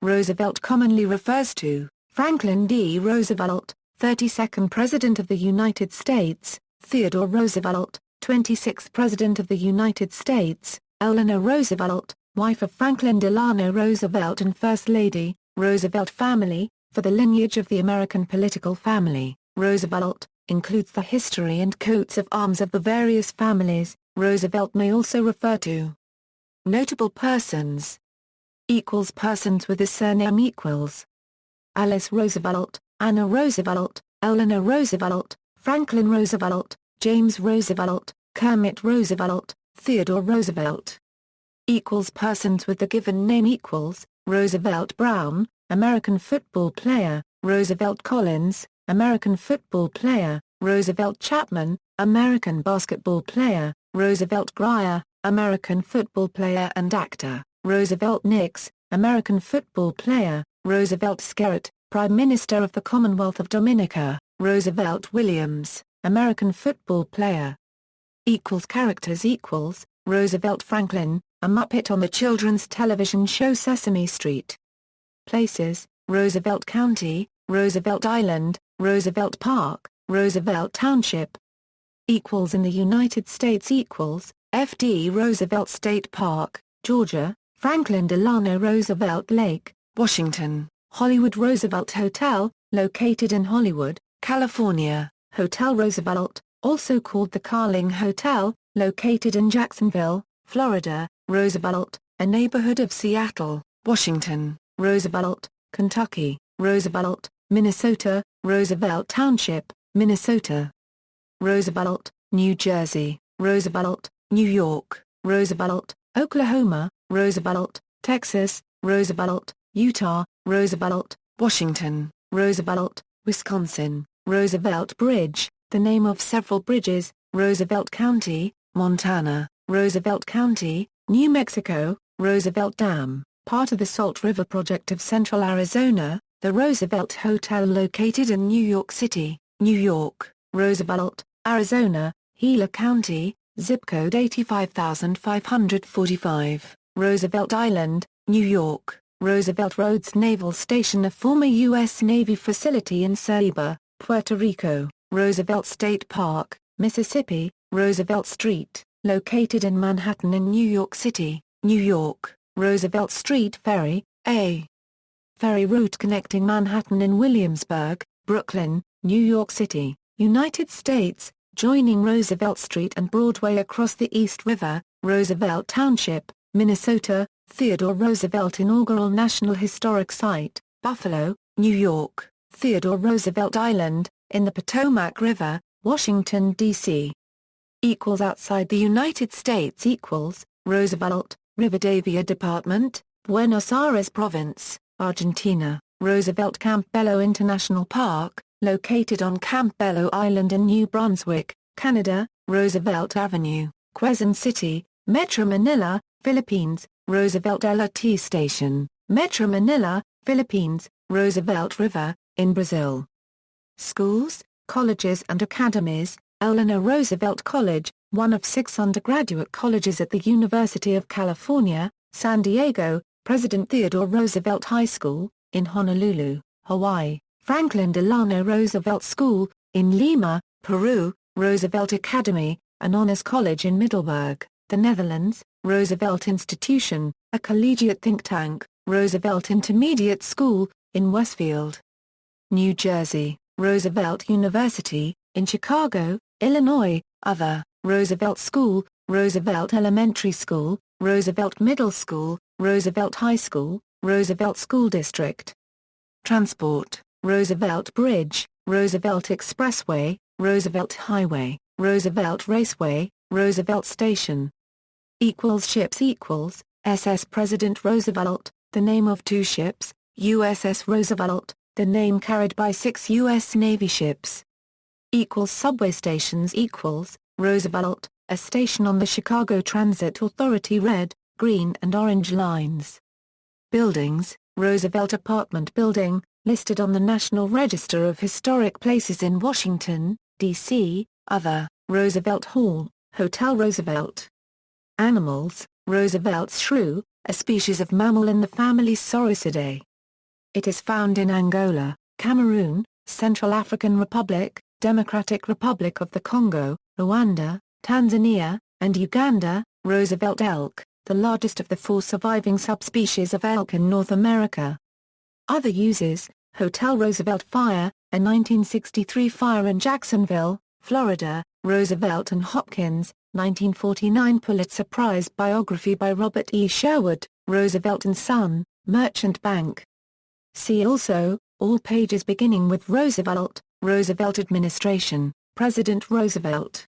Roosevelt commonly refers to Franklin D. Roosevelt, 32nd President of the United States, Theodore Roosevelt, 26th President of the United States, Eleanor Roosevelt, wife of Franklin Delano Roosevelt and First Lady, Roosevelt family. For the lineage of the American political family, Roosevelt includes the history and coats of arms of the various families. Roosevelt may also refer to notable persons. Persons with the surname equals Alice Roosevelt, Anna Roosevelt, Eleanor Roosevelt, Franklin Roosevelt, James Roosevelt, Kermit Roosevelt, Theodore Roosevelt. Persons with the given name equals Roosevelt Brown, American football player, Roosevelt Collins, American football player, Roosevelt Chapman, American basketball player, Roosevelt Grier, American football player and actor, Roosevelt Nix, American football player, Roosevelt Skerritt, Prime Minister of the Commonwealth of Dominica, Roosevelt Williams, American football player. Characters equals Roosevelt Franklin, a Muppet on the children's television show Sesame Street. Places, Roosevelt County, Roosevelt Island, Roosevelt Park, Roosevelt Township. In the United States equals, F.D. Roosevelt State Park, Georgia, Franklin Delano Roosevelt Lake, Washington, Hollywood Roosevelt Hotel, located in Hollywood, California, Hotel Roosevelt, also called the Carling Hotel, located in Jacksonville, Florida, Roosevelt, a neighborhood of Seattle, Washington, Roosevelt, Kentucky, Roosevelt, Minnesota, Roosevelt Township, Minnesota. Roosevelt, New Jersey, Roosevelt, New York, Roosevelt, Oklahoma, Roosevelt, Texas, Roosevelt, Utah, Roosevelt, Washington, Roosevelt, Wisconsin, Roosevelt Bridge, the name of several bridges, Roosevelt County, Montana, Roosevelt County, New Mexico, Roosevelt Dam, part of the Salt River Project of Central Arizona, the Roosevelt Hotel located in New York City, New York, Roosevelt, Arizona, Gila County, zip code 85545, Roosevelt Island, New York, Roosevelt Roads Naval Station, a former U.S. Navy facility in Ceiba, Puerto Rico, Roosevelt State Park, Mississippi, Roosevelt Street, located in Manhattan in New York City, New York, Roosevelt Street Ferry, a ferry route connecting Manhattan and Williamsburg, Brooklyn, New York City, United States, joining Roosevelt Street and Broadway across the East River, Roosevelt Township, Minnesota, Theodore Roosevelt Inaugural National Historic Site, Buffalo, New York, Theodore Roosevelt Island, in the Potomac River, Washington, D.C. Outside the United States equals, Roosevelt, Rivadavia Department, Buenos Aires Province, Argentina, Roosevelt Campbello International Park, located on Campbello Island in New Brunswick, Canada, Roosevelt Avenue, Quezon City, Metro Manila, Philippines, Roosevelt LRT Station, Metro Manila, Philippines, Roosevelt River, in Brazil. Schools, colleges and academies, Eleanor Roosevelt College, one of 6 undergraduate colleges at the University of California, San Diego, President Theodore Roosevelt High School, in Honolulu, Hawaii, Franklin Delano Roosevelt School, in Lima, Peru, Roosevelt Academy, an honors college in Middelburg, the Netherlands, Roosevelt Institution, a collegiate think tank, Roosevelt Intermediate School, in Westfield, New Jersey, Roosevelt University, in Chicago, Illinois, other, Roosevelt School, Roosevelt Elementary School, Roosevelt Middle School, Roosevelt High School, Roosevelt School District. Transport, Roosevelt Bridge, Roosevelt Expressway, Roosevelt Highway, Roosevelt Raceway, Roosevelt Station. Ships equals, SS President Roosevelt, the name of 2 ships, USS Roosevelt, the name carried by 6 U.S. Navy ships. Subway stations equals, Roosevelt, a station on the Chicago Transit Authority Red, Green and Orange lines. Buildings, Roosevelt Apartment Building, listed on the National Register of Historic Places in Washington, D.C., other, Roosevelt Hall, Hotel Roosevelt. Animals, Roosevelt's shrew, a species of mammal in the family Saurisidae, It is found in Angola, Cameroon, Central African Republic, Democratic Republic of the Congo, Rwanda, Tanzania, and Uganda. Roosevelt elk, the largest of the 4 surviving subspecies of elk in North America. Other uses: Hotel Roosevelt fire, a 1963 fire in Jacksonville, Florida. Roosevelt and Hopkins, 1949 Pulitzer Prize biography by Robert E. Sherwood, Roosevelt and Son, Merchant Bank. See also, all pages beginning with Roosevelt, Roosevelt administration, President Roosevelt.